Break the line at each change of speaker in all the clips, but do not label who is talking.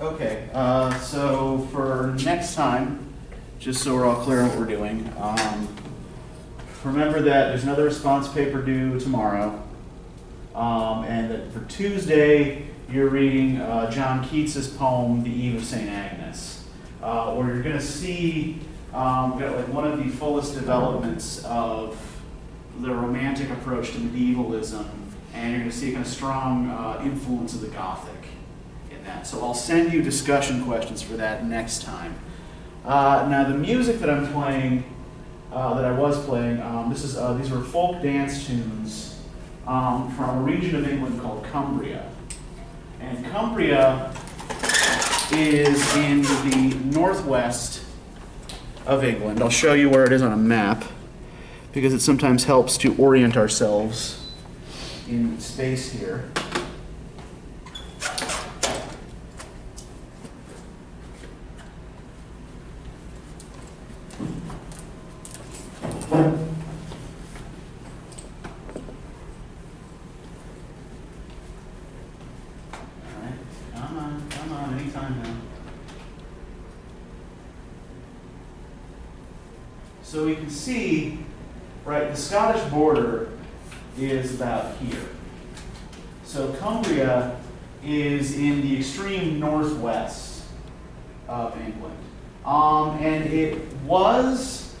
Okay, so for next time, just so we're all clear on what we're doing, remember that there's another response paper due tomorrow, and that for Tuesday, you're reading John Keats's poem, The Eve of St. Agnes, where you're going to see like one of the fullest developments of the Romantic approach to medievalism, and you're going to see a kind of strong influence of the Gothic in that. So I'll send you discussion questions for that next time. Now the music that I'm playing, that I was playing, these were folk dance tunes from a region of England called Cumbria. And Cumbria is in the northwest of England. I'll show you where it is on a map, because it sometimes helps to orient ourselves in space here. Come on, anytime now. So we can see, right, the Scottish border is about here. So Cumbria is in the extreme northwest of England. And it was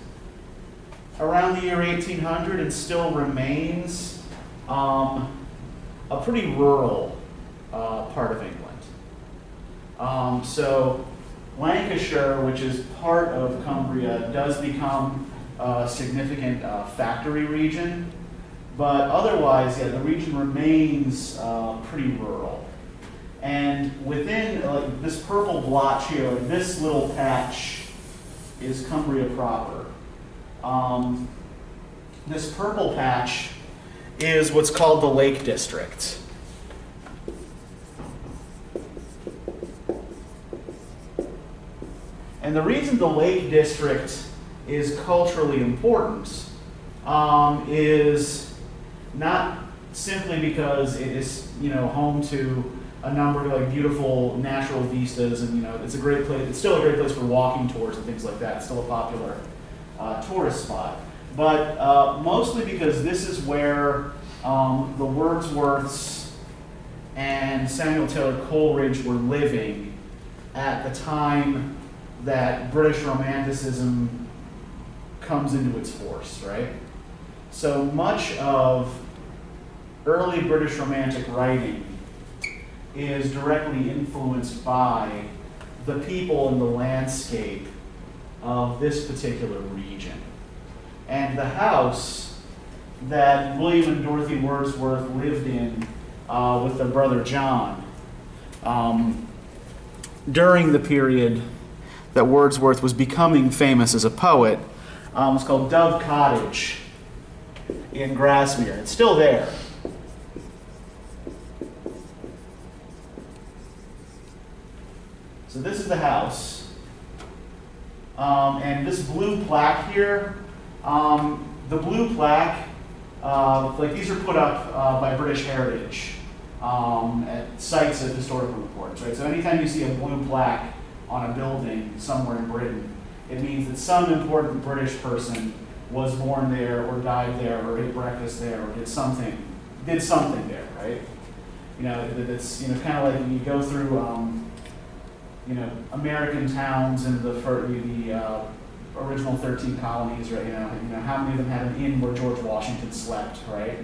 around the year 1800 and still remains a pretty rural part of England. So Lancashire, which is part of Cumbria, does become a significant factory region, but otherwise, yeah, the region remains pretty rural. And within this purple blotch here, this little patch is Cumbria proper. This purple patch is what's called the Lake District. And the reason the Lake District is culturally important is not simply because it is, home to a number of beautiful natural vistas, and it's a great place. It's still a great place for walking tours and things like that. It's still a popular tourist spot, but mostly because this is where the Wordsworths and Samuel Taylor Coleridge were living at the time that British Romanticism comes into its force, right? So much of early British Romantic writing is directly influenced by the people and the landscape of this particular region. And the house that William and Dorothy Wordsworth lived in with their brother John during the period that Wordsworth was becoming famous as a poet was called Dove Cottage in Grasmere. It's still there. So this is the house. And this blue plaque here, the blue plaque, these are put up by British Heritage at sites of historical importance, right? So anytime you see a blue plaque on a building somewhere in Britain, it means that some important British person was born there or died there or ate breakfast there or did something there, right? It's kind of like when you go through American towns and the original 13 colonies, right? How many of them had an inn where George Washington slept, right?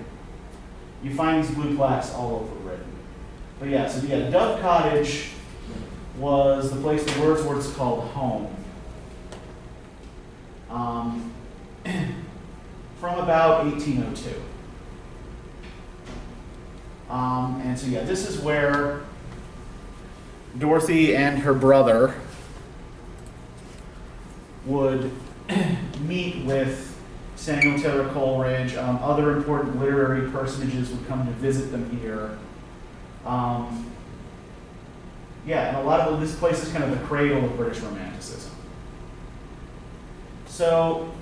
You find these blue plaques all over Britain. But Dove Cottage was the place the Wordsworths called home. From about 1802. And so this is where Dorothy and her brother would meet with Samuel Taylor Coleridge. Other important literary personages would come to visit them here. And a lot of this place is kind of the cradle of British Romanticism. So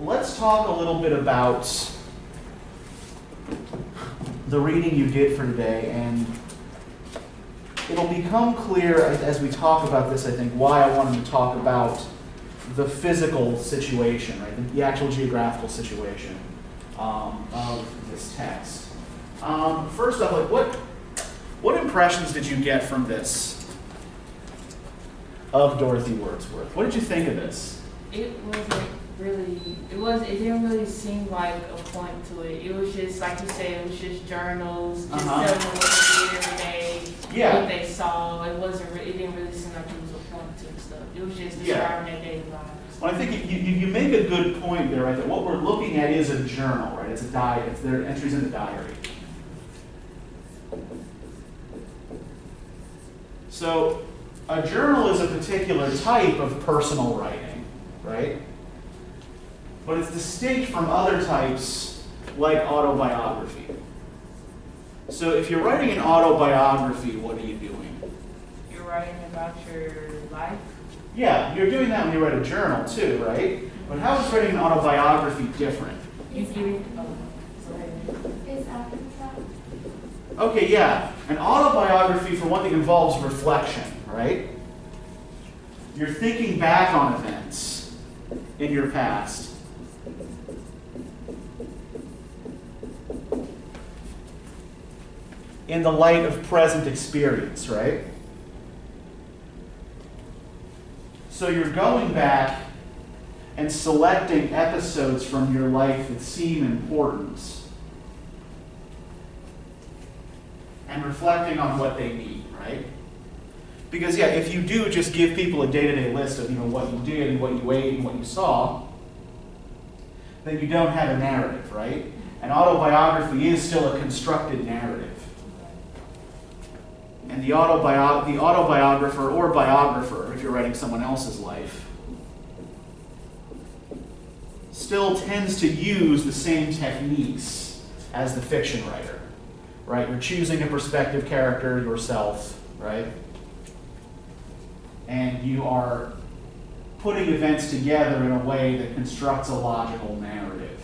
let's talk a little bit about the reading you did for today and it'll become clear as we talk about this, I think, why I wanted to talk about the physical situation, right? The actual geographical situation of this text. First off, like what impressions did you get from this of Dorothy Wordsworth? What did you think of this?
It didn't really seem like a point to it. It was just, like you said, it was just journals, just telling them what they did every day, what they saw. It didn't really seem like it was a point to the stuff. It was just describing their daily lives.
Well, I think you make a good point there, right? That what we're looking at is a journal, right? It's a diary. It's their entries in the diary. So a journal is a particular type of personal writing, right? But it's distinct from other types like autobiography. So if you're writing an autobiography, what are you doing?
You're writing about your life?
Yeah, you're doing that when you write a journal too, right? But how is writing an autobiography different? Okay, yeah. An autobiography, for one thing, involves reflection, right? You're thinking back on events in your past. In the light of present experience, right? So you're going back and selecting episodes from your life that seem important and reflecting on what they mean, right? Because yeah, if you do just give people a day-to-day list of what you did and what you ate and what you saw, then you don't have a narrative, right? An autobiography is still a constructed narrative. And the autobiographer or biographer, if you're writing someone else's life, still tends to use the same techniques as the fiction writer, right? You're choosing a perspective character yourself, right? And you are putting events together in a way that constructs a logical narrative.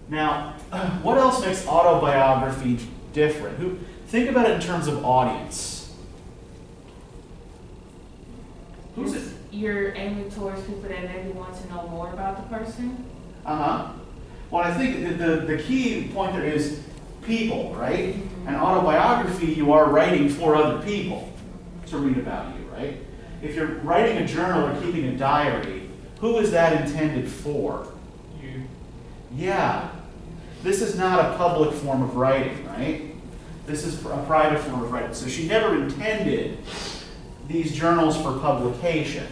Now, what else makes autobiography different? Think about it in terms of audience. Who's it?
You're aiming towards people that maybe want to know more about the person?
Well, I think the key point there is people, right? An autobiography, you are writing for other people to read about you, right? If you're writing a journal or keeping a diary, who is that intended for?
You.
Yeah. This is not a public form of writing, right? This is a private form of writing. So she never intended these journals for publication.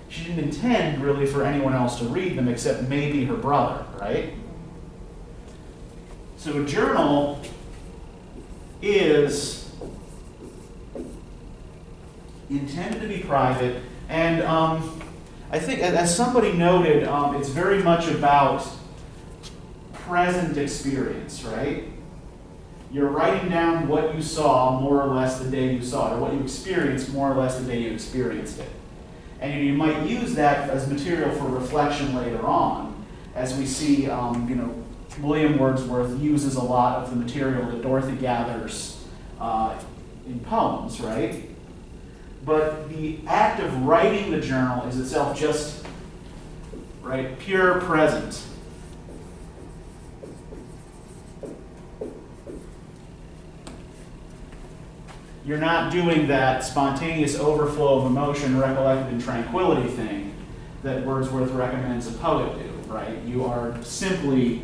She didn't intend really for anyone else to read them except maybe her brother, right? So a journal is intended to be private, and I think, as somebody noted, it's very much about present experience, right? You're writing down what you saw more or less the day you saw it, or what you experienced more or less the day you experienced it. And you might use that as material for reflection later on, as we see, William Wordsworth uses a lot of the material that Dorothy gathers in poems, right? But the act of writing the journal is itself just, right, pure present. You're not doing that spontaneous overflow of emotion, recollected in tranquility thing that Wordsworth recommends a poet do, right? You are simply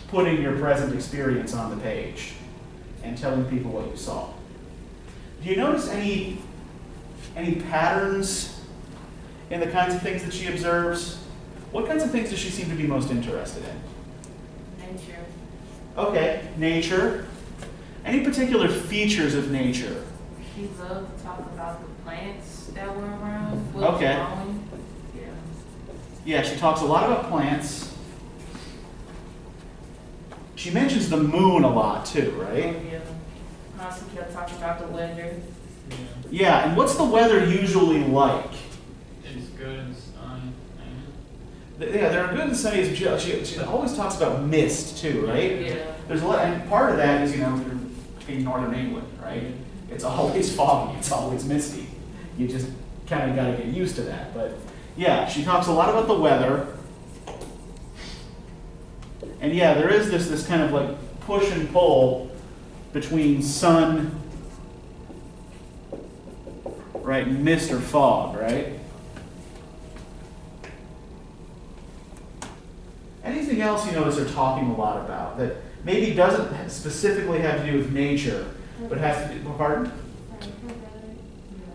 putting your present experience on the page and telling people what you saw. Do you notice any patterns in the kinds of things that she observes? What kinds of things does she seem to be most interested in?
Nature.
Okay, nature. Any particular features of nature?
She loved to talk about the plants that were around.
Okay.
Growing.
Yeah, she talks a lot about plants. She mentions the moon a lot too, right?
Yeah. Constantly kept talking about the weather.
Yeah, and what's the weather usually like?
It's good and sunny.
Yeah, there are good and sunny. She always talks about mist too, right?
Yeah.
There's a lot, and part of that is, you're in northern England, right? It's always foggy, it's always misty. You just kind of got to get used to that. But yeah, she talks a lot about the weather. And yeah, there is this kind of like push and pull between sun, right, mist or fog, right? Anything else you notice they're talking a lot about that maybe doesn't specifically have to do with nature, but has to do, pardon?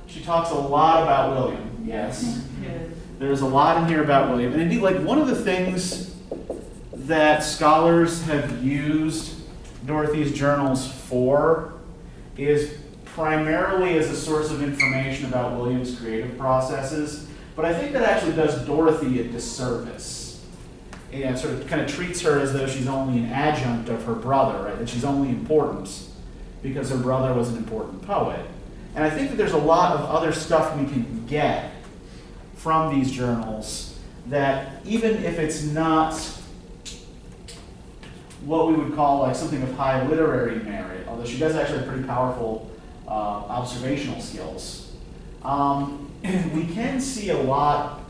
She talks a lot about William, yes. There's a lot in here about William. And indeed, like one of the things that scholars have used Dorothy's journals for is primarily as a source of information about William's creative processes, but I think that actually does Dorothy a disservice. It sort of kind of treats her as though she's only an adjunct of her brother, right? That she's only important because her brother was an important poet. And I think that there's a lot of other stuff we can get from these journals that even if it's not what we would call like something of high literary merit, although she does actually have pretty powerful observational skills, we can see a lot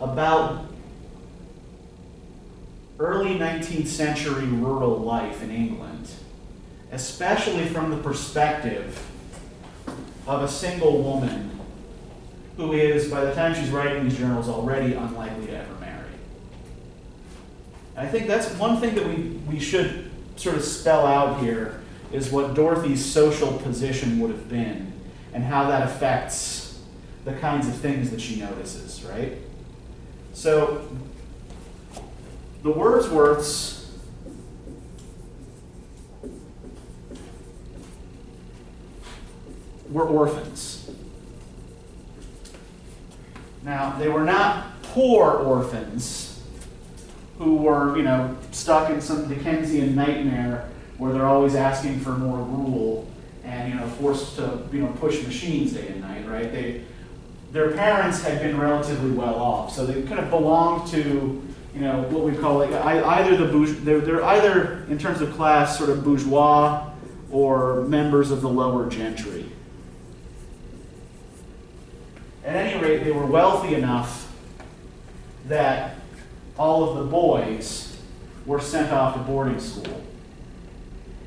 about early 19th century rural life in England, especially from the perspective of a single woman who is, by the time she's writing these journals, already unlikely to ever marry. And I think that's one thing that we should sort of spell out here is what Dorothy's social position would have been and how that affects the kinds of things that she notices, right? So, the Wordsworths were orphans. Now, they were not poor orphans who were, stuck in some Dickensian nightmare where they're always asking for more gruel and, forced to, push machines day and night, right? Their parents had been relatively well off, so they kind of belonged to, what we call like either they're either in terms of class sort of bourgeois or members of the lower gentry. At any rate, they were wealthy enough that all of the boys were sent off to boarding school.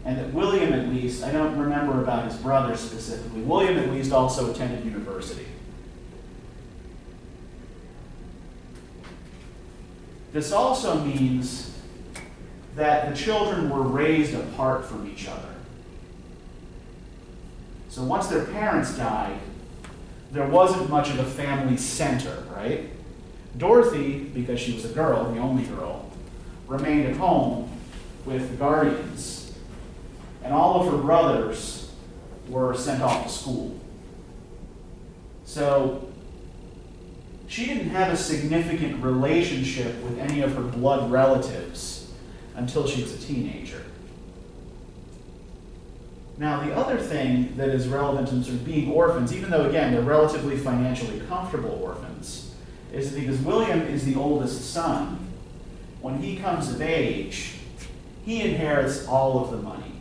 And that William, at least, I don't remember about his brother specifically, William at least also attended university. This also means that the children were raised apart from each other. So once their parents died, there wasn't much of a family center, right? Dorothy, because she was a girl, the only girl, remained at home with the guardians, and all of her brothers were sent off to school. So she didn't have a significant relationship with any of her blood relatives until she was a teenager. Now, the other thing that is relevant in sort of being orphans, even though, again, they're relatively financially comfortable orphans, is that because William is the oldest son, when he comes of age, he inherits all of the money.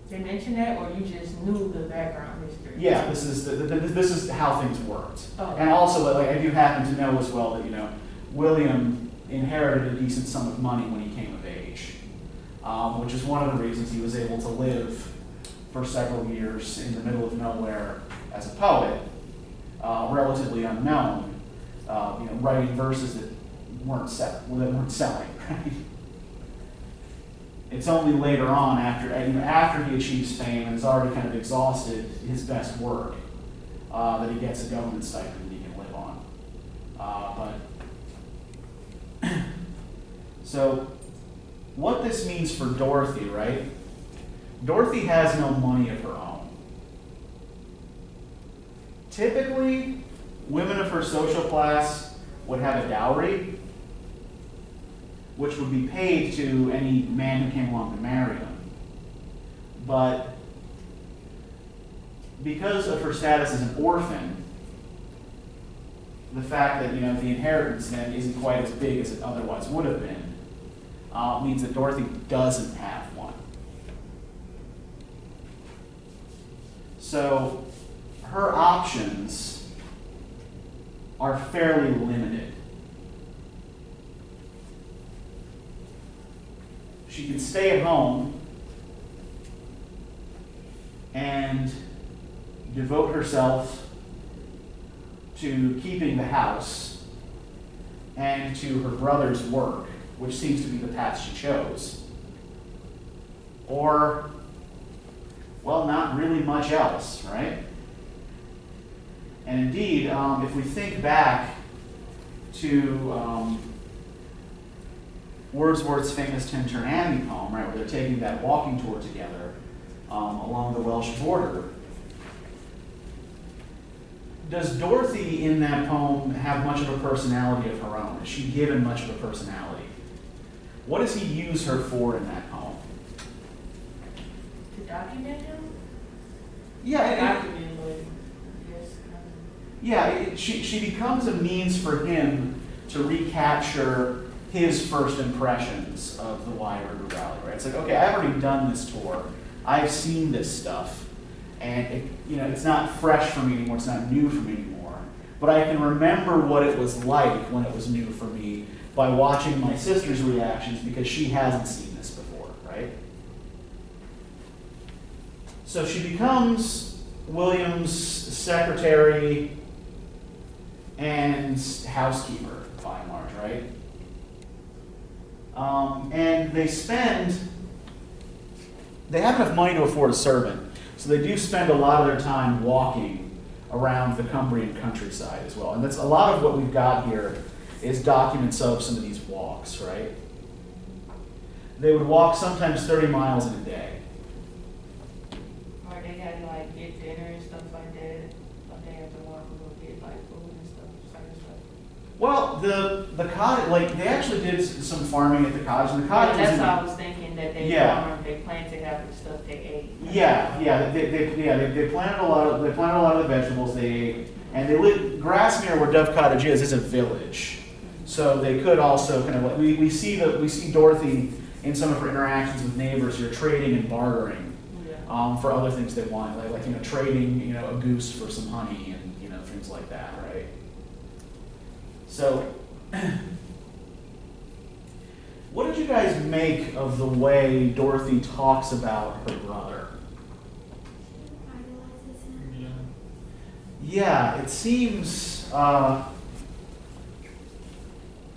They mentioned that, or you just knew the background history?
Yeah, this is how things worked.
Oh.
And also, I do happen to know as well that, William inherited a decent sum of money when he came of age. Which is one of the reasons he was able to live for several years in the middle of nowhere as a poet, relatively unknown, writing verses that weren't selling. Right? It's only later on, after he achieves fame and has already kind of exhausted his best work, that he gets a government stipend that he can live on. So, what this means for Dorothy, right? Dorothy has no money of her own. Typically, women of her social class would have a dowry, which would be paid to any man who came along to marry them. But because of her status as an orphan, the fact that the inheritance then isn't quite as big as it otherwise would have been, means that Dorothy doesn't have one. So her options are fairly limited. She can stay at home and devote herself to keeping the house and to her brother's work, which seems to be the path she chose. Or, well, not really much else, right? And indeed, if we think back to Wordsworth's famous Tintern poem, right, where they're taking that walking tour together along the Welsh border, does Dorothy in that poem have much of a personality of her own? Is she given much of a personality? What does he use her for in that poem?
To document him?
Yeah,
Document, but yes.
she becomes a means for him to recapture his first impressions of the Wye River Valley, right? It's like, okay, I've already done this tour. I've seen this stuff. And it's not fresh for me anymore, it's not new for me anymore. But I can remember what it was like when it was new for me by watching my sister's reactions because she hasn't seen this before, right? So she becomes William's secretary and housekeeper, by and large, right? And they have enough money to afford a servant. So they do spend a lot of their time walking around the Cumbrian countryside as well. And that's a lot of what we've got here is documents of some of these walks, right? They would walk sometimes 30 miles in a day.
Or they had like get dinner and stuff like that. But they have to walk a little bit like food and stuff, certain stuff.
Well, the cottage, like they actually did some farming at the cottage, and the cottage.
That's what I was thinking that they farmed. They planned to have the stuff they ate.
They planted a lot of the vegetables they ate, and they lived. Grasmere, where Dove Cottage is a village, so they could also kind of like we see Dorothy in some of her interactions with neighbors here trading and bartering for other things they want, like trading a goose for some honey and things like that, right? So, what did you guys make of the way Dorothy talks about her brother? Yeah, it seems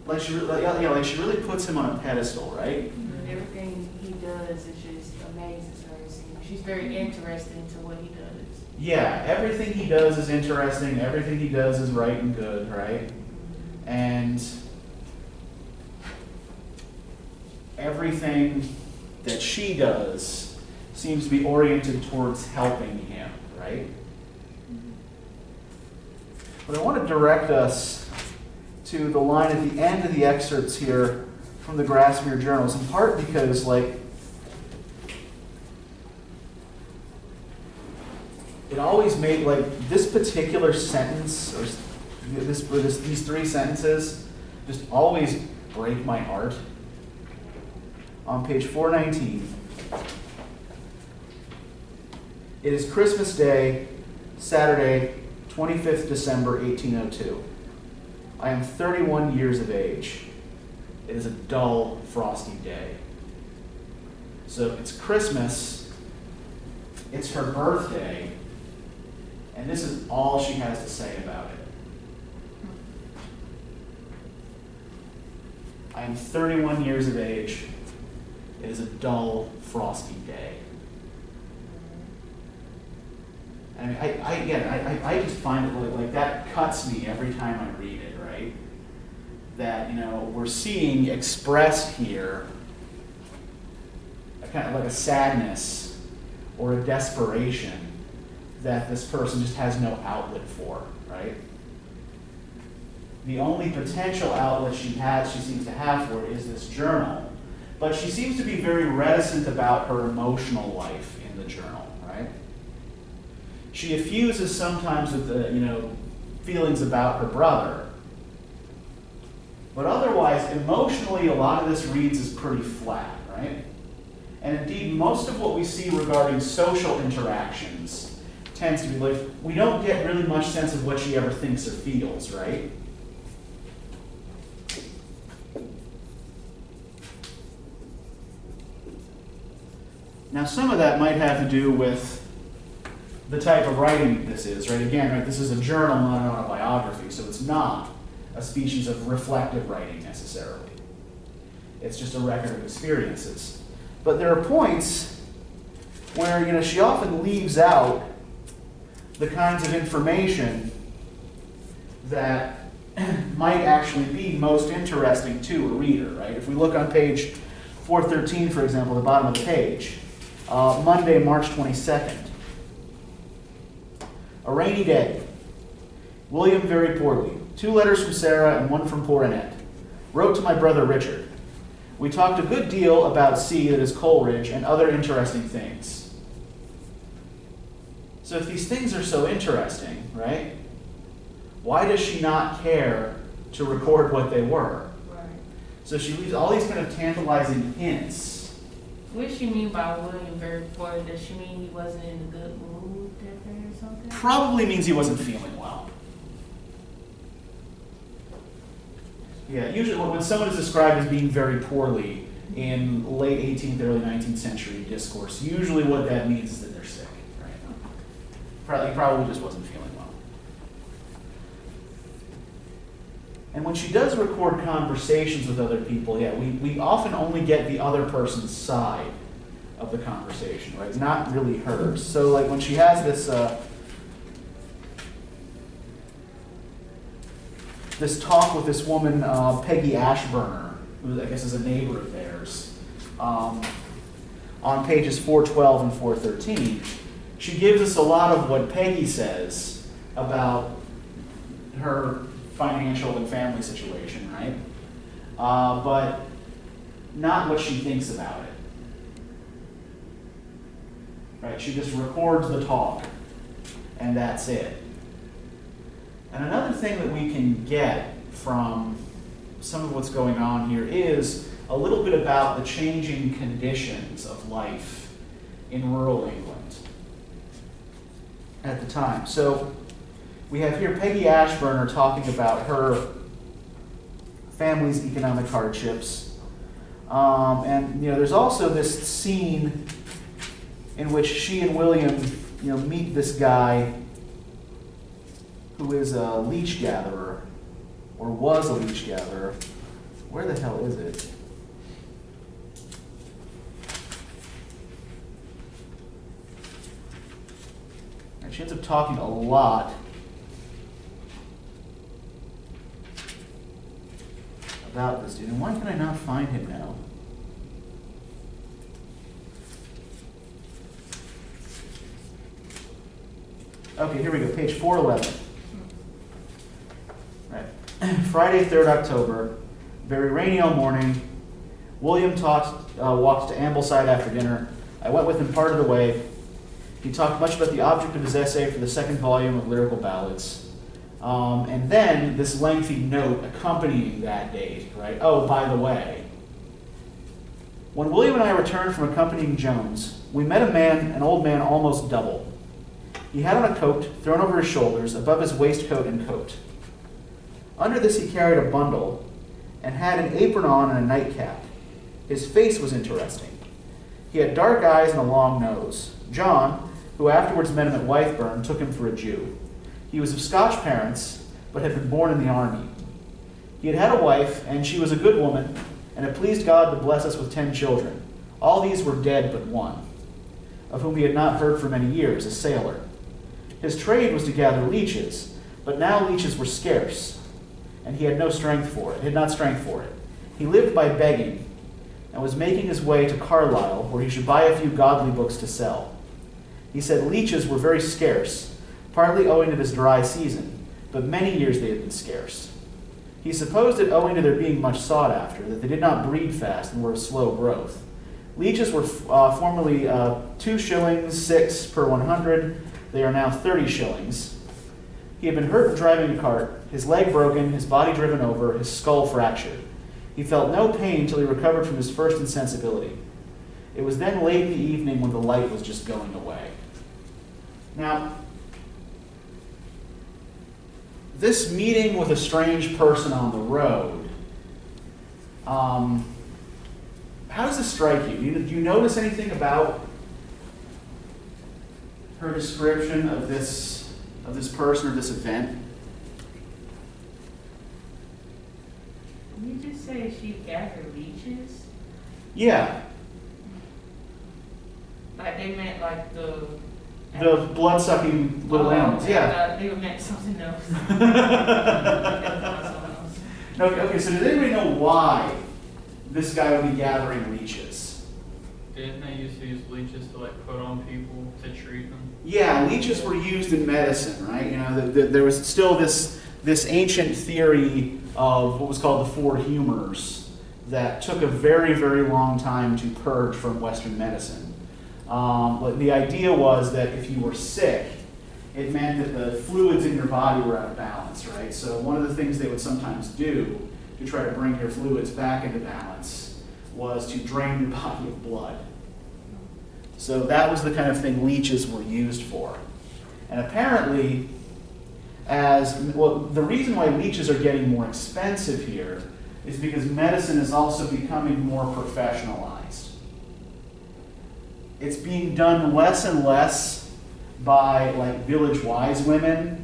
like she really puts him on a pedestal, right?
And everything he does is just amazes her. She's very interested into what he does.
Yeah, everything he does is interesting. Everything he does is right and good, right? And everything that she does seems to be oriented towards helping him, right? But I want to direct us to the line at the end of the excerpts here from the Grasmere Journals, in part because, it always made, this particular sentence, or these three sentences, just always break my heart. On page 419, it is Christmas Day, Saturday, 25th December, 1802. I am 31 years of age. It is a dull, frosty day. So it's Christmas, it's her birthday, and this is all she has to say about it. I am 31 years of age. It is a dull, frosty day. And I just find it like that cuts me every time I read it, right? That, we're seeing expressed here a kind of like a sadness or a desperation that this person just has no outlet for, right? The only potential outlet she seems to have for it is this journal. But she seems to be very reticent about her emotional life in the journal, right? She effuses sometimes with the, feelings about her brother. But otherwise, emotionally, a lot of this reads as pretty flat, right? And indeed, most of what we see regarding social interactions tends to be like, we don't get really much sense of what she ever thinks or feels, right? Now, some of that might have to do with the type of writing this is, right? Again, right, this is a journal, not an autobiography, so it's not a species of reflective writing necessarily. It's just a record of experiences. But there are points where, she often leaves out the kinds of information that might actually be most interesting to a reader, right? If we look on page 413, for example, the bottom of the page, Monday, March 22nd. A rainy day. William very poorly. 2 letters from Sarah and 1 from poor Annette. Wrote to my brother Richard. We talked a good deal about C, that is Coleridge, and other interesting things. So if these things are so interesting, right, why does she not care to record what they were?
Right.
So she leaves all these kind of tantalizing hints.
What does she mean by William very poor? Does she mean he wasn't in a good mood that day or something?
Probably means he wasn't feeling well. Yeah, usually when someone is described as being very poorly in late 18th, early 19th century discourse, usually what that means is that they're sick, right? He probably just wasn't feeling well. And when she does record conversations with other people, we often only get the other person's side of the conversation, right? Not really hers. So like when she has this this talk with this woman, Peggy Ashburner, who I guess is a neighbor of theirs, on pages 412 and 413, she gives us a lot of what Peggy says about her financial and family situation, right? But not what she thinks about it. Right? She just records the talk, and that's it. And another thing that we can get from some of what's going on here is a little bit about the changing conditions of life in rural England at the time. So we have here Peggy Ashburner talking about her family's economic hardships. And there's also this scene in which she and William meet this guy who is a leech gatherer, or was a leech gatherer. Where the hell is it? And she ends up talking a lot about this dude. And why can I not find him now? Okay, here we go, page 411. Right. Friday, 3rd October, very rainy all morning. William walked to Ambleside after dinner. I went with him part of the way. He talked much about the object of his essay for the 2nd volume of Lyrical Ballads. And then this lengthy note accompanying that date, right? Oh, by the way. When William and I returned from accompanying Jones, we met an old man almost double. He had on a coat thrown over his shoulders, above his waistcoat and coat. Under this he carried a bundle, and had an apron on and a nightcap. His face was interesting. He had dark eyes and a long nose. John, who afterwards met him at Wythburn, took him for a Jew. He was of Scotch parents, but had been born in the army. He had had a wife, and she was a good woman, and it pleased God to bless us with 10 children. All these were dead but one, of whom he had not heard for many years, a sailor. His trade was to gather leeches, but now leeches were scarce, and he had not strength for it. He lived by begging, and was making his way to Carlisle, where he should buy a few godly books to sell. He said leeches were very scarce, partly owing to this dry season, but many years they had been scarce. He supposed it owing to their being much sought after, that they did not breed fast and were of slow growth. Leeches were formerly 2 shillings 6 per 100. They are now 30 shillings. He had been hurt in driving a cart, his leg broken, his body driven over, his skull fractured. He felt no pain till he recovered from his first insensibility. It was then late in the evening when the light was just going away. Now, this meeting with a strange person on the road, how does this strike you? Do you notice anything about her description of this person or this event?
Did you just say she gathered leeches?
Yeah.
Like they meant like the
blood-sucking little animals, yeah.
They meant something else.
Okay, so does anybody know why this guy would be gathering leeches?
Didn't they used to use leeches to like put on people to treat them?
Yeah, leeches were used in medicine, right? You know, there was still this ancient theory of what was called the four humors that took a very, very long time to purge from Western medicine. The idea was that if you were sick, it meant that the fluids in your body were out of balance, right? So one of the things they would sometimes do to try to bring your fluids back into balance was to drain your body of blood. So that was the kind of thing leeches were used for. And apparently, the reason why leeches are getting more expensive here is because medicine is also becoming more professionalized. It's being done less and less by like village wise women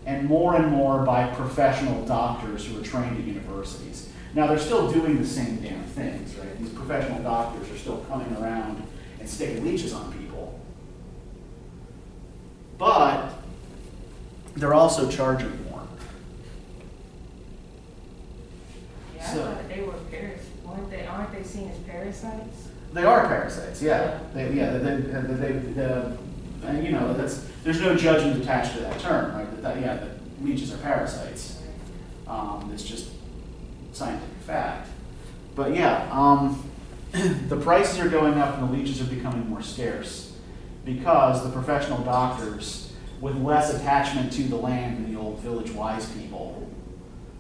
and more by professional doctors who are trained at universities. Now they're still doing the same damn things, right? These professional doctors are still coming around and sticking leeches on people. But they're also charging more.
Yeah, I thought they were aren't they seen as parasites?
They are parasites, yeah. And you know, there's no judgment attached to that term, right? That leeches are parasites. It's just scientific fact. But yeah, the prices are going up and the leeches are becoming more scarce because the professional doctors, with less attachment to the land than the old village wise people,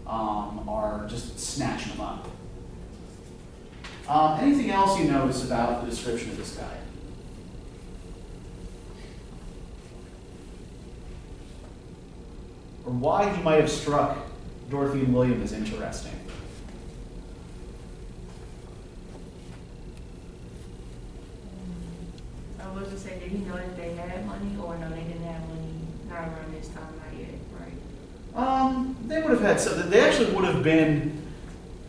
are just snatching them up. Anything else you notice about the description of this guy? Or why he might have struck Dorothy and William as interesting?
I was going to say, did he know that they had money, or no, they didn't have money, not around this time, not yet, right?
They would have had they actually would have been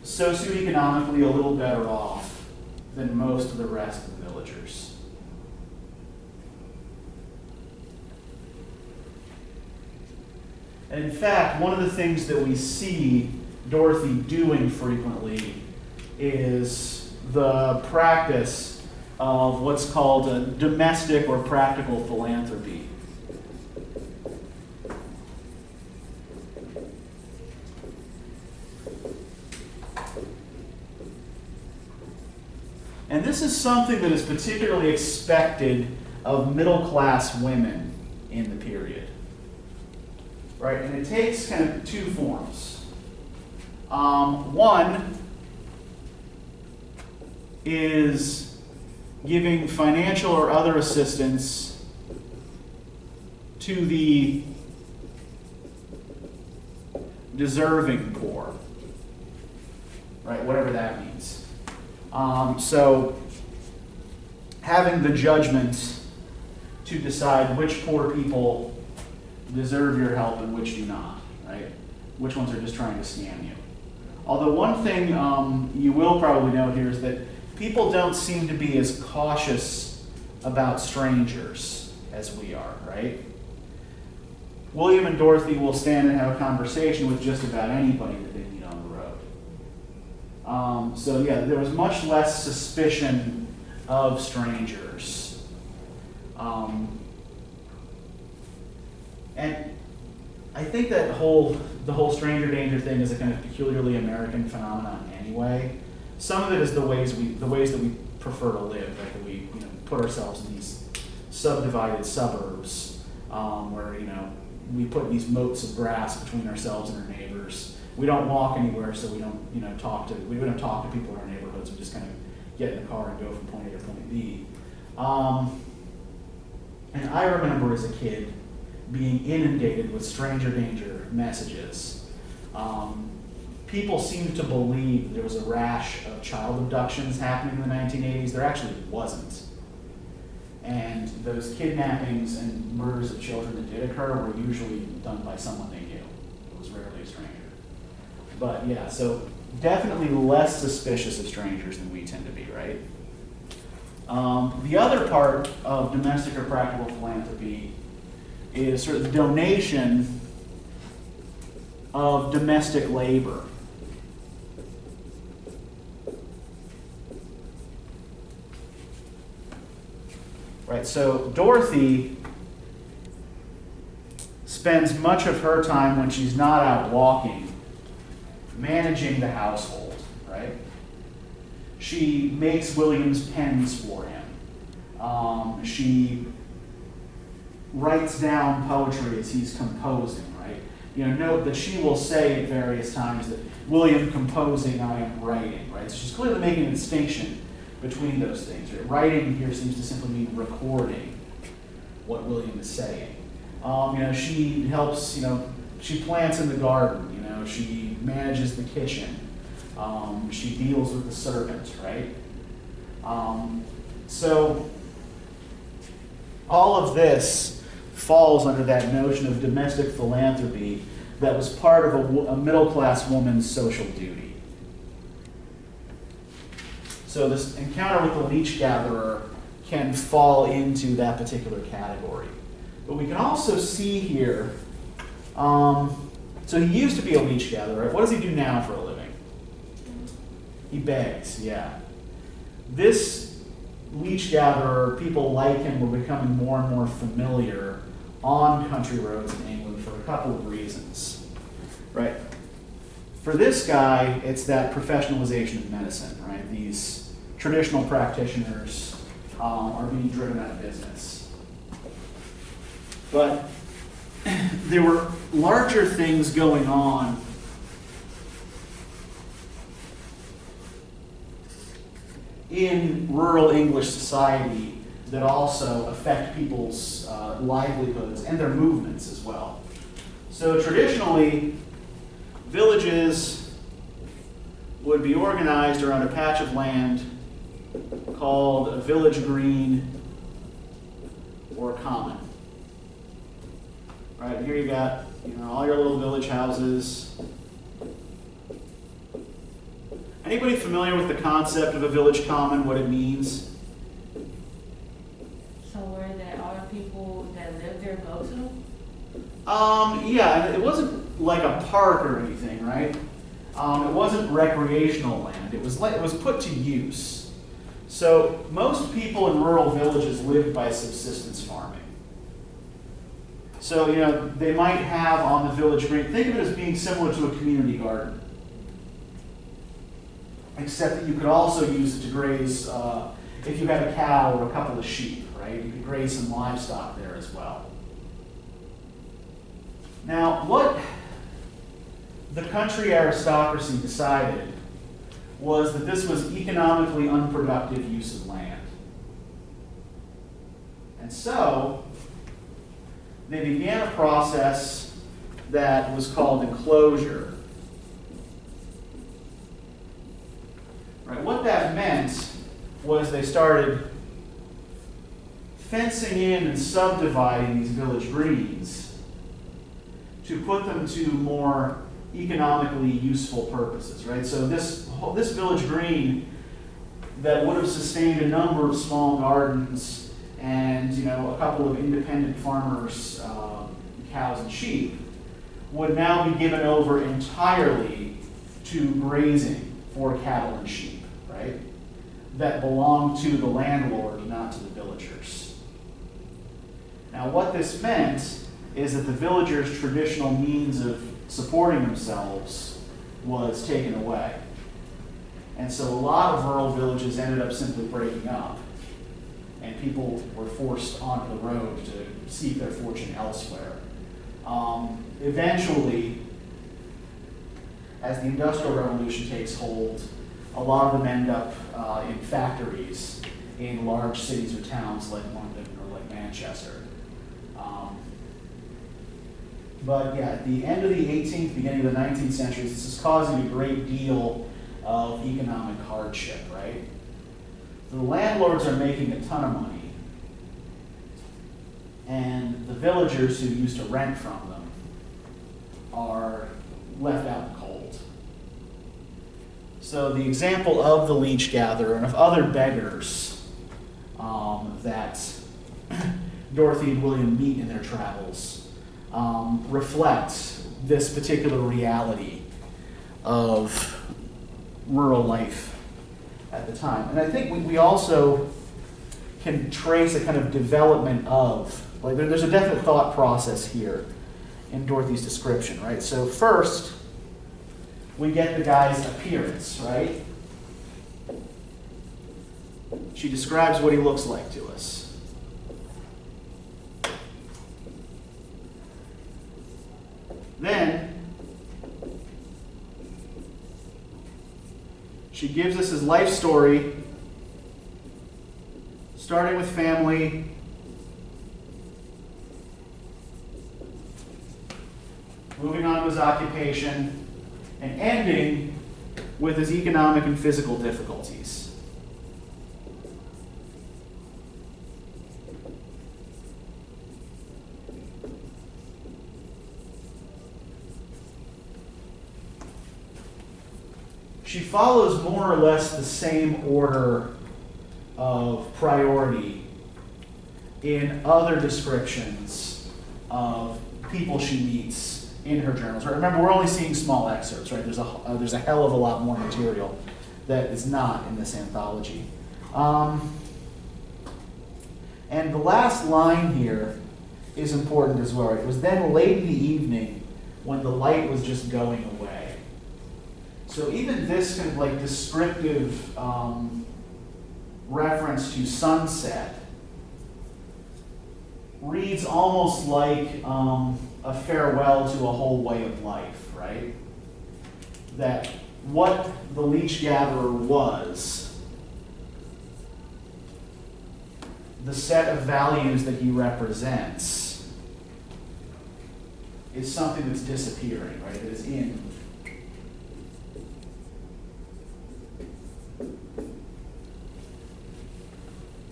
socioeconomically a little better off than most of the rest of the villagers. And in fact, one of the things that we see Dorothy doing frequently is the practice of what's called a domestic or practical philanthropy. And this is something that is particularly expected of middle-class women in the period. Right? And it takes kind of two forms. One is giving financial or other assistance to the deserving poor. Right? Whatever that means. So having the judgment to decide which poor people deserve your help and which do not, right? Which ones are just trying to scam you. Although one thing you will probably note here is that people don't seem to be as cautious about strangers as we are, right? William and Dorothy will stand and have a conversation with just about anybody that they meet on the road. So yeah, there was much less suspicion of strangers. And I think that the whole stranger danger thing is a kind of peculiarly American phenomenon anyway. Some of it is the ways that we prefer to live, right? That we put ourselves in these subdivided suburbs where we put these moats of grass between ourselves and our neighbors. We don't walk anywhere, so we don't talk to people in our neighborhoods. We just kind of get in the car and go from point A to point B. And I remember as a kid being inundated with stranger danger messages. People seemed to believe there was a rash of child abductions happening in the 1980s. There actually wasn't. And those kidnappings and murders of children that did occur were usually done by someone they knew. It was rarely a stranger. But yeah, so definitely less suspicious of strangers than we tend to be, right? The other part of domestic or practical philanthropy is sort of the donation of domestic labor. Right, so Dorothy spends much of her time when she's not out walking managing the household, right? She makes William's pens for him. She writes down poetry as he's composing, right? You know, note that she will say at various times that William composing, I am writing, right? So she's clearly making a distinction between those things. Right? Writing here seems to simply mean recording what William is saying. She helps, she plants in the garden, she manages the kitchen. She deals with the servant, right? So all of this falls under that notion of domestic philanthropy that was part of a middle-class woman's social duty. So this encounter with the leech gatherer can fall into that particular category. But we can also see here, so he used to be a leech gatherer. Right? What does he do now for a living? He begs, yeah. This leech gatherer, people like him were becoming more and more familiar on country roads in England for a couple of reasons, right? For this guy, it's that professionalization of medicine, right? These traditional practitioners are being driven out of business. But there were larger things going on in rural English society that also affect people's livelihoods and their movements as well. So traditionally, villages would be organized around a patch of land called a village green or a common. Right, here you got all your little village houses. Anybody familiar with the concept of a village common, what it means?
Somewhere that all the people that live there go to?
Yeah, it wasn't like a park or anything, right? It wasn't recreational land. It was put to use. So most people in rural villages lived by subsistence farming. So, they might have on the village green, think of it as being similar to a community garden. Except that you could also use it to graze, if you had a cow or a couple of sheep, right? You could graze some livestock there as well. Now, what the country aristocracy decided was that this was economically unproductive use of land. And so, they began a process that was called enclosure. Right, what that meant was they started fencing in and subdividing these village greens to put them to more economically useful purposes, right? So this village green that would have sustained a number of small gardens and a couple of independent farmers, cows and sheep, would now be given over entirely to grazing for cattle and sheep, right? That belonged to the landlord, not to the villagers. Now what this meant is that the villagers' traditional means of supporting themselves was taken away. And so a lot of rural villages ended up simply breaking up, and people were forced onto the road to seek their fortune elsewhere. Eventually, as the Industrial Revolution takes hold, a lot of them end up in factories in large cities or towns like London or like Manchester. But yeah, at the end of the 18th, beginning of the 19th century, this is causing a great deal of economic hardship, right? The landlords are making a ton of money, and the villagers who used to rent from them are left out in the cold. So the example of the leech gatherer and of other beggars that Dorothy and William meet in their travels reflect this particular reality of rural life at the time. And I think we also can trace a kind of development of, like there's a definite thought process here in Dorothy's description, right? So first, we get the guy's appearance, right? She describes what he looks like to us. Then, she gives us his life story, starting with family, moving on to his occupation, and ending with his economic and physical difficulties. She follows more or less the same order of priority in other descriptions of people she meets in her journals. Remember, we're only seeing small excerpts, right? There's a hell of a lot more material that is not in this anthology. And the last line here is important as well. It was then late in the evening when the light was just going away. So even this kind of like descriptive reference to sunset reads almost like a farewell to a whole way of life, right? That what the leech gatherer was, the set of values that he represents, is something that's disappearing, right? That is in.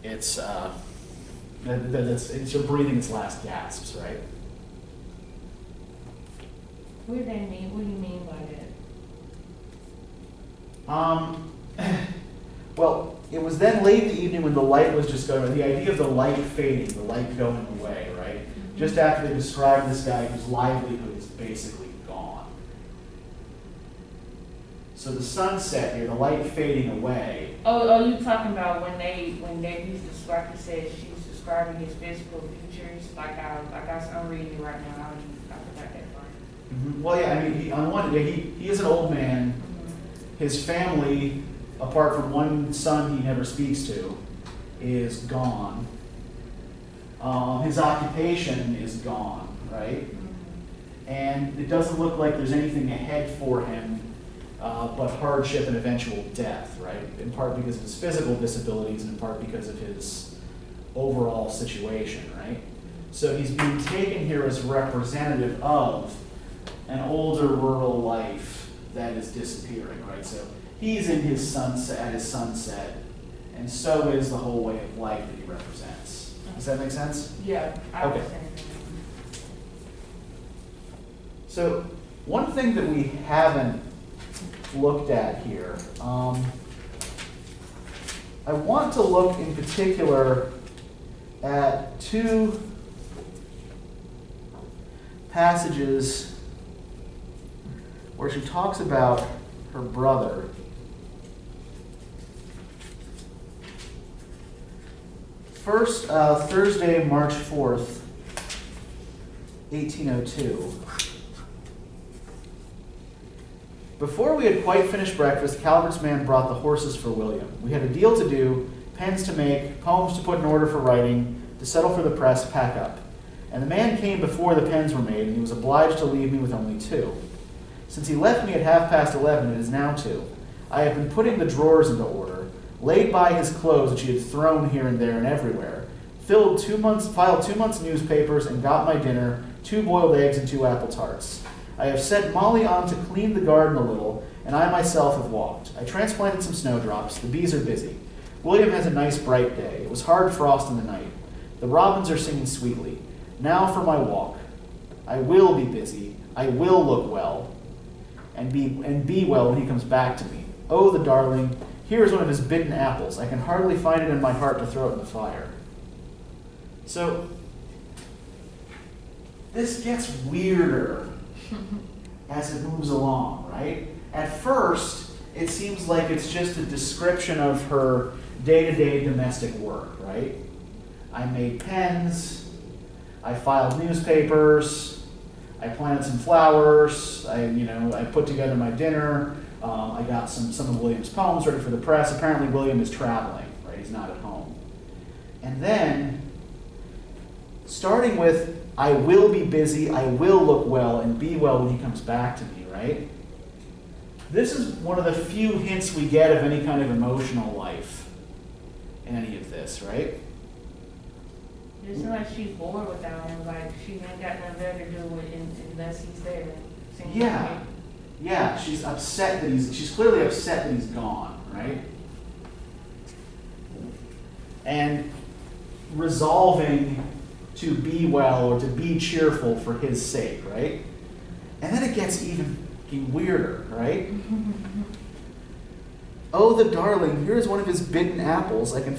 It's breathing its last gasps, right?
What do they mean? What do you mean by that?
Well, it was then late in the evening when the light was just going. The idea of the light fading, the light going away, right? Mm-hmm. Just after they described this guy whose livelihood is basically gone. So the sunset here, the light fading away.
Oh, you talking about when they used to describe? He said she was describing his physical features. I'm reading it right now. I forgot that part.
Mm-hmm. Well, yeah. I mean, on one day, he is an old man. Mm-hmm. His family, apart from one son he never speaks to, is gone. His occupation is gone, right? Mm-hmm. And it doesn't look like there's anything ahead for him but hardship and eventual death, right? In part because of his physical disabilities and in part because of his overall situation, right? So he's being taken here as representative of an older rural life that is disappearing, right? So he's in his sunset, and so is the whole way of life that he represents. Does that make sense?
Yeah, I
okay.
understand.
So one thing that we haven't looked at here, I want to look in particular at two passages where she talks about her brother. First, Thursday, March 4th, 1802. Before we had quite finished breakfast, Calvert's man brought the horses for William. We had a deal to do, pens to make, poems to put in order for writing, to settle for the press, pack up. And the man came before the pens were made, and he was obliged to leave me with only 2. Since he left me at 11:30, it is now 2. I have been putting the drawers into order, laid by his clothes which he had thrown here and there and everywhere, filed 2 months' newspapers, and got my dinner, 2 boiled eggs and 2 apple tarts. I have set Molly on to clean the garden a little, and I myself have walked. I transplanted some snowdrops. The bees are busy. William has a nice bright day. It was hard frost in the night. The robins are singing sweetly. Now for my walk. I will be busy. I will look well, and be well when he comes back to me. Oh, the darling, here is one of his bitten apples. I can hardly find it in my heart to throw it in the fire. So, this gets weirder as it moves along, right? At first, it seems like it's just a description of her day-to-day domestic work, right? I made pens, I filed newspapers, I planted some flowers, I put together my dinner, I got some of William's poems ready for the press. Apparently William is traveling, right? He's not at home. And then, starting with, I will be busy, I will look well, and be well when he comes back to me, right? This is one of the few hints we get of any kind of emotional life in any of this, right?
It seems like she's bored without him, like she ain't got nothing better to do unless he's there.
Yeah. Yeah, she's clearly upset that he's gone, right? And resolving to be well or to be cheerful for his sake, right? And then it gets even weirder, right? Oh, the darling, here is one of his bitten apples. I can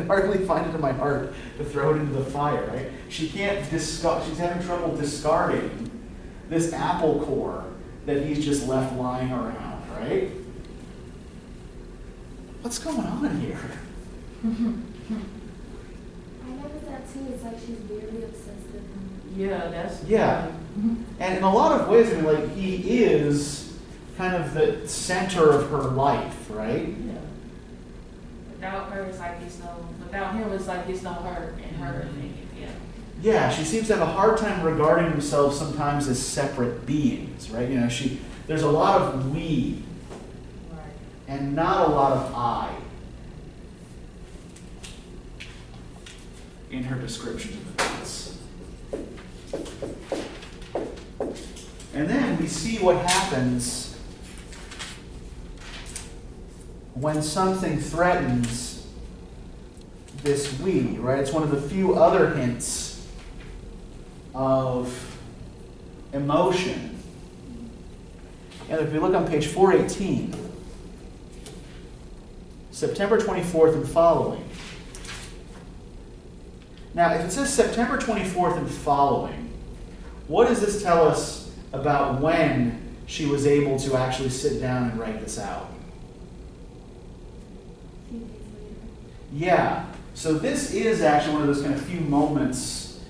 hardly find it in my heart to throw it into the fire, right? She's having trouble discarding this apple core that he's just left lying around, right? What's going on here?
I noticed that too. It's like she's weirdly obsessed with him.
Yeah. And in a lot of ways, he is kind of the center of her life, right?
Yeah. Without him, it's like it's no her and her thinking, yeah.
Yeah, she seems to have a hard time regarding themselves sometimes as separate beings, right? There's a lot of we,
Right.
and not a lot of I in her description of events. And then we see what happens when something threatens this we, right? It's one of the few other hints of emotion. And if we look on page 418, September 24th and following. Now, if it says September 24th and following, what does this tell us about when she was able to actually sit down and write this out?
A few days later.
Yeah. So this is actually one of those kind of few moments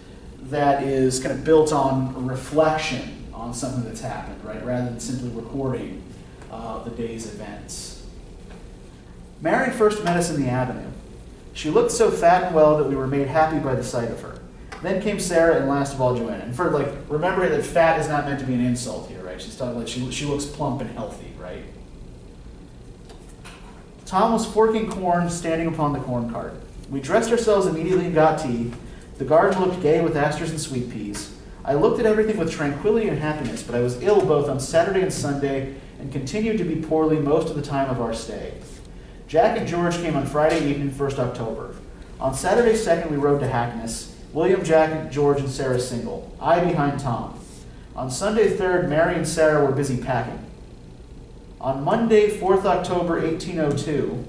that is kind of built on reflection on something that's happened, right? Rather than simply recording the day's events. Mary first met us in the avenue. She looked so fat and well that we were made happy by the sight of her. Then came Sarah, and last of all, Joanna. And for remember that fat is not meant to be an insult here, right? She's talking like she looks plump and healthy, right? Tom was forking corn, standing upon the corn cart. We dressed ourselves immediately and got tea. The garden looked gay with asters and sweet peas. I looked at everything with tranquility and happiness, but I was ill both on Saturday and Sunday, and continued to be poorly most of the time of our stay. Jack and George came on Friday evening, 1st October. On Saturday 2nd, we rode to Hackness. William, Jack, George, and Sarah single. I behind Tom. On Sunday 3rd, Mary and Sarah were busy packing. On Monday, 4th October, 1802,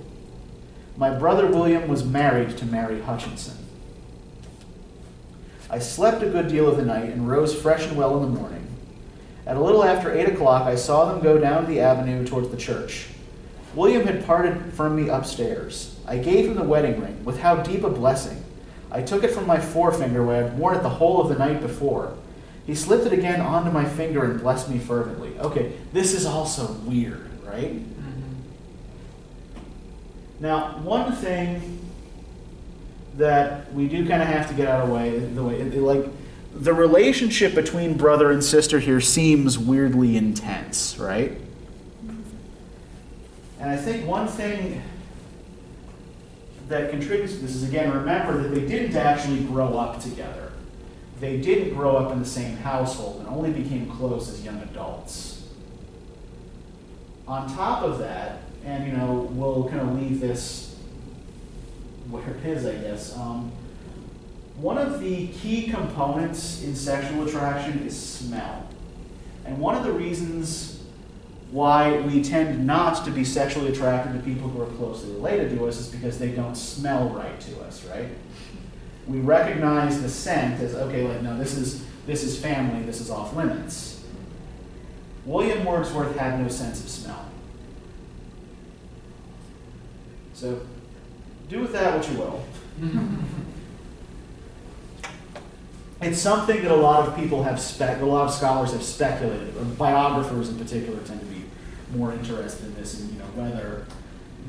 my brother William was married to Mary Hutchinson. I slept a good deal of the night and rose fresh and well in the morning. At a little after 8 o'clock, I saw them go down the avenue towards the church. William had parted from me upstairs. I gave him the wedding ring, with how deep a blessing. I took it from my forefinger where I had worn it the whole of the night before. He slipped it again onto my finger and blessed me fervently. Okay, this is also weird, right?
Mm-hmm.
Now, one thing that we do kind of have to get out of the way, the relationship between brother and sister here seems weirdly intense, right? And I think one thing that contributes to this is, again, remember that they didn't actually grow up together. They didn't grow up in the same household and only became close as young adults. On top of that, and we'll kind of leave this where it is, I guess. One of the key components in sexual attraction is smell. And one of the reasons why we tend not to be sexually attracted to people who are closely related to us is because they don't smell right to us, right? We recognize the scent as, okay, like, no, this is family, this is off limits. William Wordsworth had no sense of smell. So, do with that what you will. It's something that a lot of people have a lot of scholars have speculated, or biographers in particular tend to be more interested in this, and whether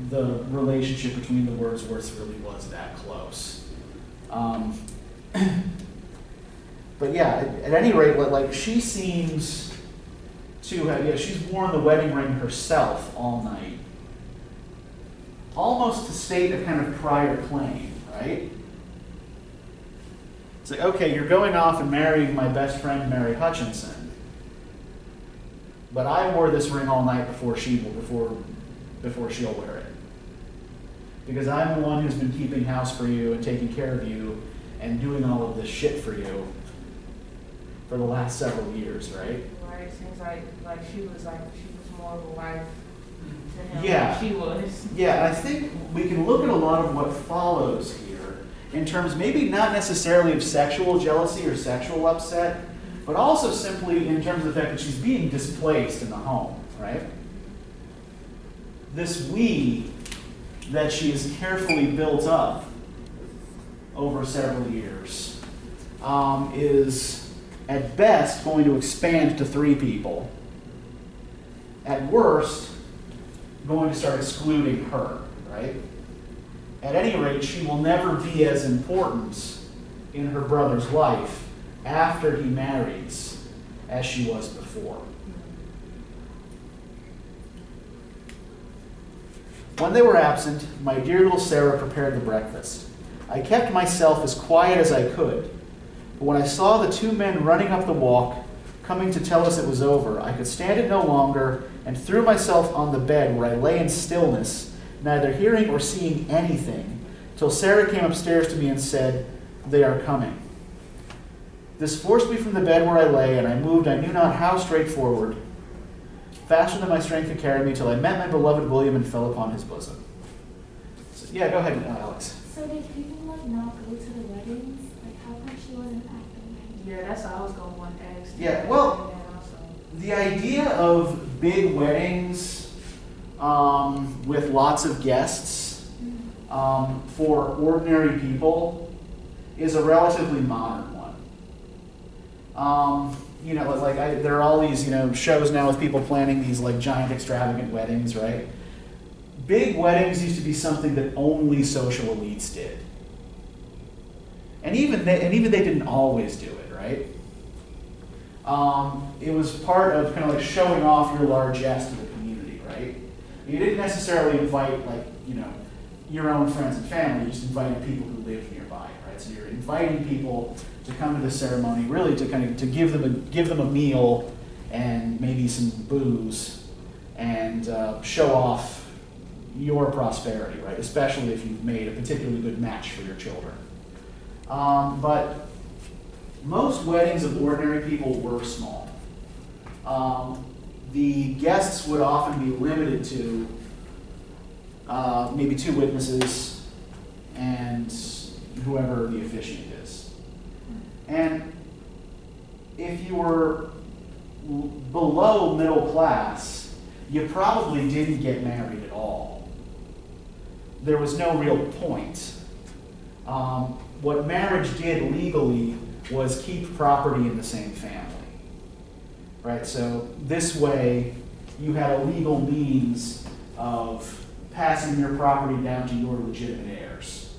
the relationship between the Wordsworths really was that close. But yeah, at any rate, like she seems to have, she's worn the wedding ring herself all night, almost to state a kind of prior claim, right? It's like, okay, you're going off and marrying my best friend, Mary Hutchinson, but I wore this ring all night before she'll wear it. Because I'm the one who's been keeping house for you and taking care of you and doing all of this shit for you for the last several years, right?
Right, it seems like she was more of a wife to him
Yeah.
than she was.
Yeah, I think we can look at a lot of what follows here in terms maybe not necessarily of sexual jealousy or sexual upset, but also simply in terms of the fact that she's being displaced in the home, right? This we that she has carefully built up over several years is at best going to expand to 3 people. At worst, going to start excluding her, right? At any rate, she will never be as important in her brother's life after he marries as she was before. When they were absent, my dear little Sarah prepared the breakfast. I kept myself as quiet as I could, but when I saw the 2 men running up the walk, coming to tell us it was over, I could stand it no longer and threw myself on the bed where I lay in stillness, neither hearing or seeing anything, till Sarah came upstairs to me and said, "They are coming." This forced me from the bed where I lay, and I moved I knew not how straight forward, faster than my strength could carry me, till I met my beloved William and fell upon his bosom. So, yeah, go ahead, Alex.
So did people not go to the weddings? Like how come she wasn't at the wedding?
Yeah, that's what I was going to want to ask.
Yeah, well, the idea of big weddings with lots of guests for ordinary people is a relatively modern one. There are all these, shows now with people planning these like giant extravagant weddings, right? Big weddings used to be something that only social elites did. And even they didn't always do it, right? It was part of kind of like showing off your largesse to the community, right? You didn't necessarily invite your own friends and family, you just invited people who lived nearby, right? So you're inviting people to come to the ceremony, really to give them a meal and maybe some booze and show off your prosperity, right? Especially if you've made a particularly good match for your children. But most weddings of ordinary people were small. The guests would often be limited to maybe 2 witnesses and whoever the officiant is. And if you were below middle class, you probably didn't get married at all. There was no real point. What marriage did legally was keep property in the same family. Right? So this way, you had a legal means of passing your property down to your legitimate heirs.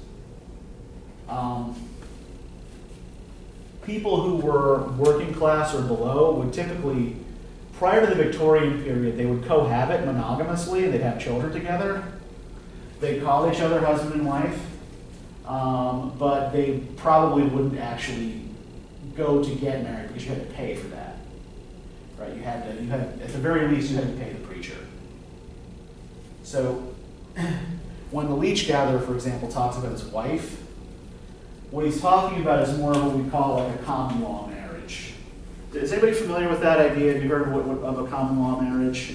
People who were working class or below would typically, prior to the Victorian period, they would cohabit monogamously and they'd have children together. They'd call each other husband and wife. but they probably wouldn't actually go to get married because you had to pay for that, right? You had, at the very least, you had to pay the preacher. So when the leech gatherer, for example, talks about his wife, what he's talking about is more of what we call like a common law marriage. Is anybody familiar with that idea? Have you heard of a common law marriage?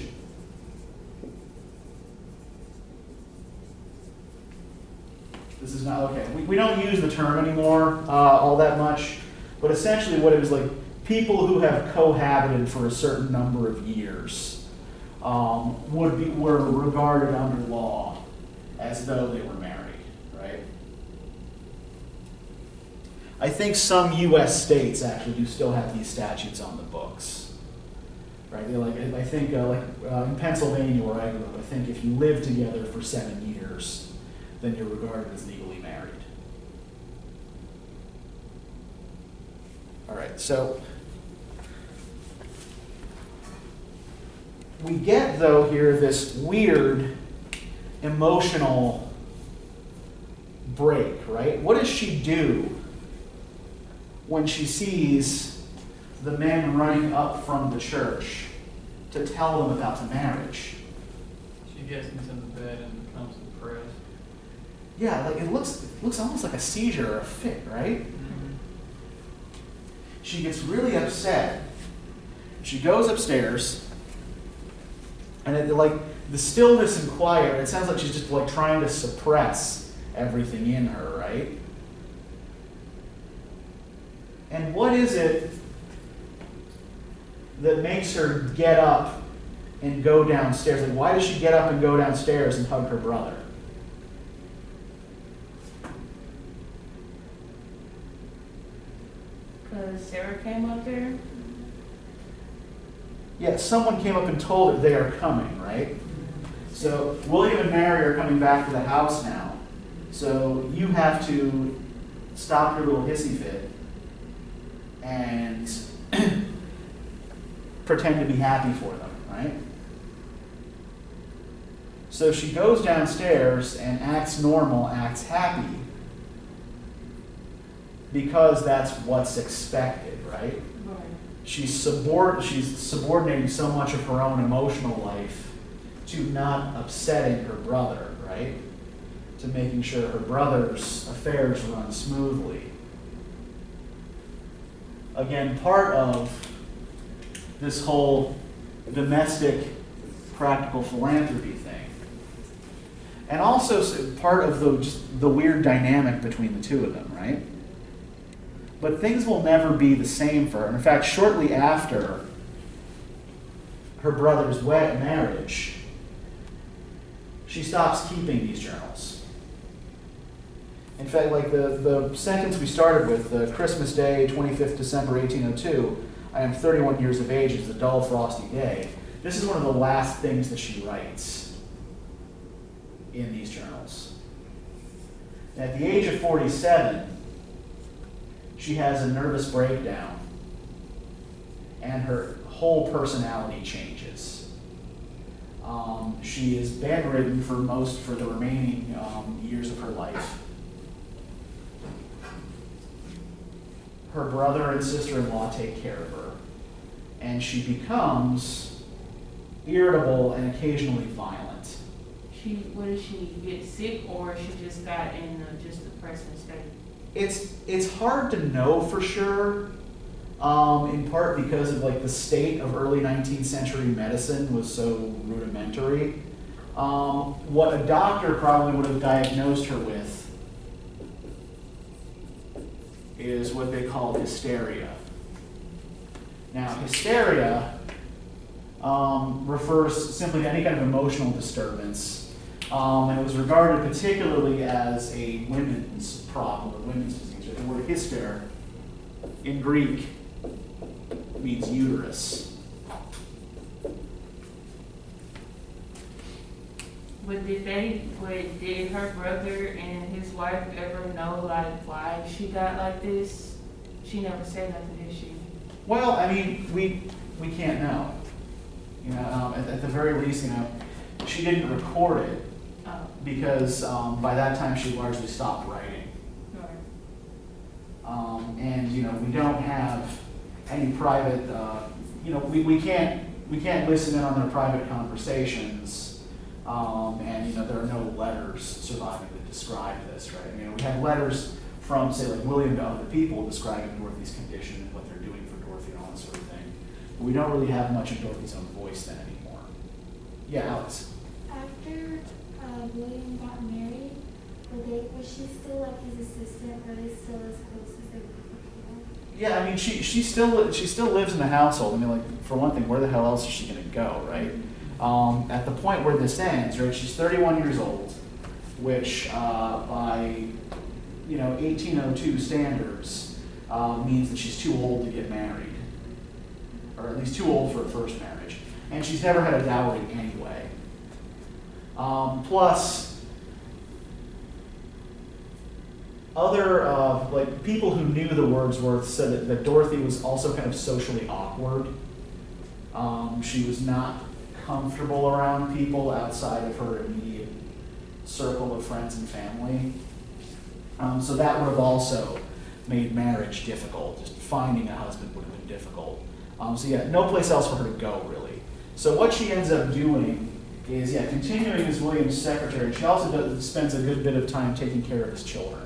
This is not, okay. We don't use the term anymore all that much, but essentially what it was like, people who have cohabited for a certain number of years were regarded under law as though they were married, right? I think some U.S. states actually do still have these statutes on the books, right? They're like, I think in Pennsylvania where I grew up, I think if you live together for 7 years, then you're regarded as legally married. All right, so we get, though, here this weird emotional break, right? What does she do when she sees the men running up from the church to tell them about the marriage?
She gets into the bed and becomes depressed.
Yeah, like it looks almost like a seizure or a fit, right?
Mm-hmm.
She gets really upset. She goes upstairs, and like the stillness and quiet, it sounds like she's just like trying to suppress everything in her, right? And what is it that makes her get up and go downstairs? Like, why does she get up and go downstairs and hug her brother?
Because Sarah came up there.
Yeah, someone came up and told her they are coming, right? So William and Mary are coming back to the house now. So you have to stop your little hissy fit and pretend to be happy for them, right? So she goes downstairs and acts normal, acts happy, because that's what's expected, right?
Right.
She's subordinating so much of her own emotional life to not upsetting her brother, right? To making sure her brother's affairs run smoothly. Again, part of this whole domestic practical philanthropy thing. And also part of the weird dynamic between the two of them, right? But things will never be the same for her. In fact, shortly after her brother's marriage, she stops keeping these journals. In fact, like the sentence we started with, Christmas Day, 25th December 1802, I am 31 years of age, it's a dull, frosty day. This is one of the last things that she writes in these journals. At the age of 47, she has a nervous breakdown, and her whole personality changes. She is bedridden for the remaining years of her life. Her brother and sister-in-law take care of her, and she becomes irritable and occasionally violent.
What did she get sick, or she just got in just depressing state?
It's hard to know for sure, in part because of like the state of early 19th century medicine was so rudimentary. What a doctor probably would have diagnosed her with is what they call hysteria. Now, hysteria refers simply to any kind of emotional disturbance, and it was regarded particularly as a women's problem, or women's disease. The word hyster in Greek means uterus.
But did her brother and his wife ever know like why she got like this? She never said nothing, did she?
Well, I mean, we can't know. You know, at the very least, you know, she didn't record it because by that time she largely stopped writing. And we don't have any private, we can't listen in on their private conversations, and there are no letters surviving that describe this, right? We have letters from, say, like William to other people describing Dorothy's condition and what they're doing for Dorothy and all that sort of thing. But we don't really have much of Dorothy's own voice then anymore. Yeah, Alex.
After William got married, was she still like his assistant? Were they still as close as they were before?
Yeah, she still lives in the household. Like, for one thing, where the hell else is she going to go, right? At the point where this ends, right, she's 31 years old, which by 1802 standards means that she's too old to get married, or at least too old for a first marriage, and she's never had a dowry anyway. Plus, other people who knew the Wordsworths said that Dorothy was also kind of socially awkward. She was not comfortable around people outside of her immediate circle of friends and family. So that would have also made marriage difficult. Just finding a husband would have been difficult. So yeah, no place else for her to go, really. So what she ends up doing is, continuing as William's secretary. She also spends a good bit of time taking care of his children.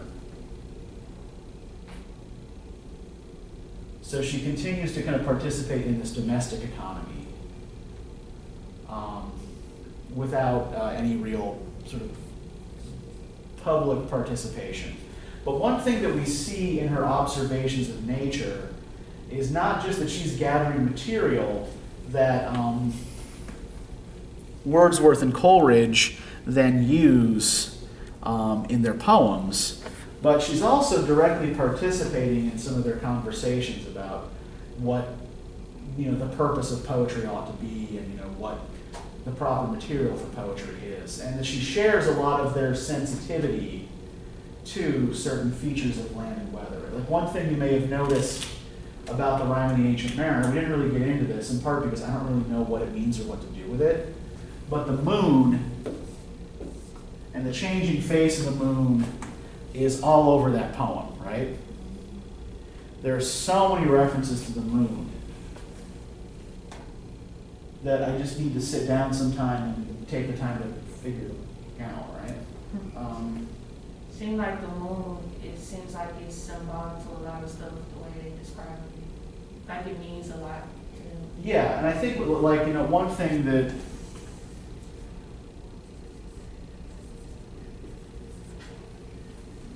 So she continues to kind of participate in this domestic economy without any real sort of public participation. But one thing that we see in her observations of nature is not just that she's gathering material that Wordsworth and Coleridge then use in their poems, but she's also directly participating in some of their conversations about what the purpose of poetry ought to be, and what the proper material for poetry is, and that she shares a lot of their sensitivity to certain features of land and weather. Like, one thing you may have noticed about the Rime of the Ancient Mariner, we didn't really get into this, in part because I don't really know what it means or what to do with it, but the moon and the changing face of the moon is all over that poem, right? There are so many references to the moon that I just need to sit down sometime and take the time to figure them out, right?
Seems like the moon, it seems like it's symbolic to a lot of stuff, the way they describe it. Like, it means a lot to them.
Yeah, and I think, one thing that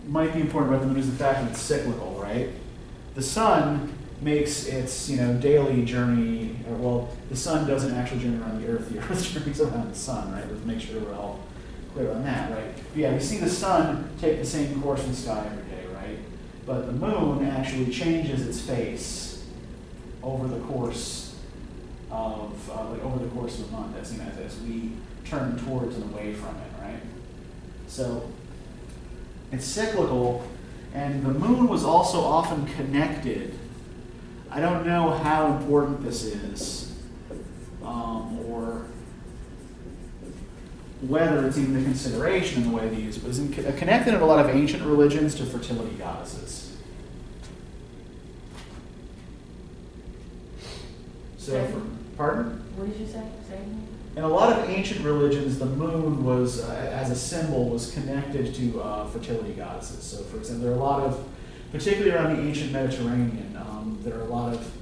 might be important about the moon is the fact that it's cyclical, right? The sun makes its daily journey, the sun doesn't actually journey around the earth journeys around the sun, right? Let's make sure we're all clear on that, right? But yeah, we see the sun take the same course in the sky every day, right? But the moon actually changes its face over the course of a month, as we turn towards and away from it, right? So it's cyclical, and the moon was also often connected. I don't know how important this is, or whether it's even a consideration in the way they use it, but it's connected in a lot of ancient religions to fertility goddesses. Pardon?
What did you say? Say again?
In a lot of ancient religions, the moon was, as a symbol, was connected to fertility goddesses. So, for example, there are a lot of, particularly around the ancient Mediterranean, there are a lot of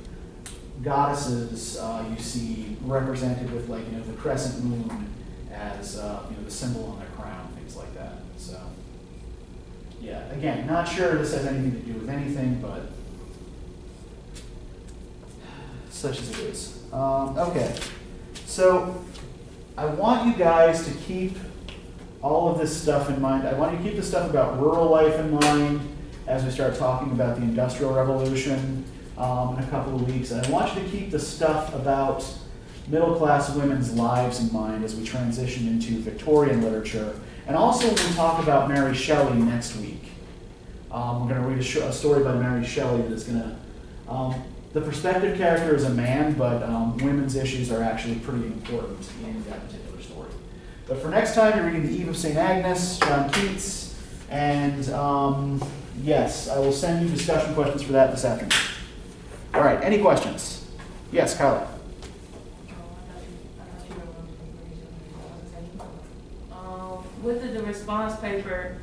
goddesses you see represented with, the crescent moon as the symbol on their crown, things like that. So, yeah, again, not sure this has anything to do with anything, but such as it is. Okay, so I want you guys to keep all of this stuff in mind. I want you to keep the stuff about rural life in mind as we start talking about the Industrial Revolution in a couple of weeks. And I want you to keep the stuff about middle-class women's lives in mind as we transition into Victorian literature. And also when we talk about Mary Shelley next week. We're going to read a story by Mary Shelley that is going to... the perspective character is a man, but women's issues are actually pretty important in that particular story. But for next time, you're reading The Eve of St. Agnes, John Keats, and Yes, I will send you discussion questions for that this afternoon. All right, any questions? Yes, Kyla.
With the response paper,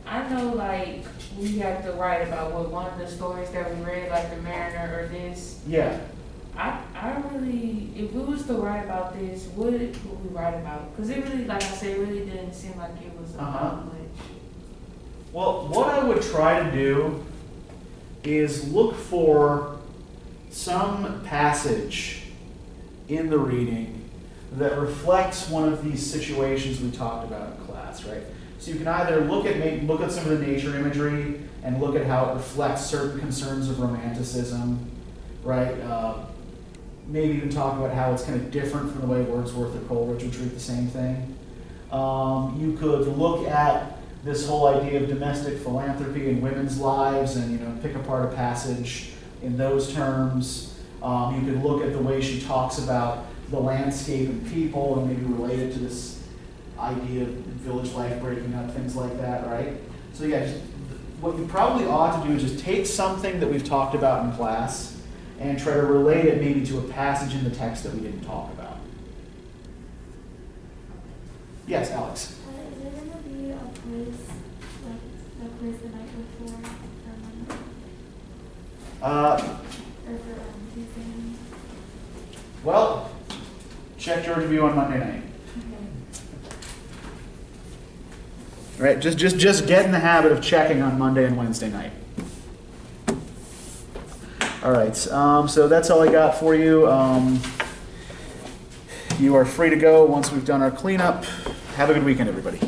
I know like we have to write about what one of the stories that we read, like the Mariner or this.
Yeah.
I really, if we was to write about this, what would we write about? Because it really, like I said, really didn't seem like it was about much.
Well, what I would try to do is look for some passage in the reading that reflects one of these situations we talked about in class, right? So you can either look at some of the nature imagery and look at how it reflects certain concerns of romanticism, right? Maybe even talk about how it's kind of different from the way Wordsworth or Coleridge would treat the same thing. You could look at this whole idea of domestic philanthropy in women's lives and pick apart a passage in those terms. You could look at the way she talks about the landscape and people and maybe relate it to this idea of village life breaking up, things like that, right? So yeah, what you probably ought to do is just take something that we've talked about in class and try to relate it maybe to a passage in the text that we didn't talk about. Yes, Alex?
Is there going to be a quiz, like the quiz the night before for Monday? Or for Tuesday?
Well, check your review on Monday night. All right, just get in the habit of checking on Monday and Wednesday night. All right, so that's all I got for you. You are free to go once we've done our cleanup. Have a good weekend, everybody.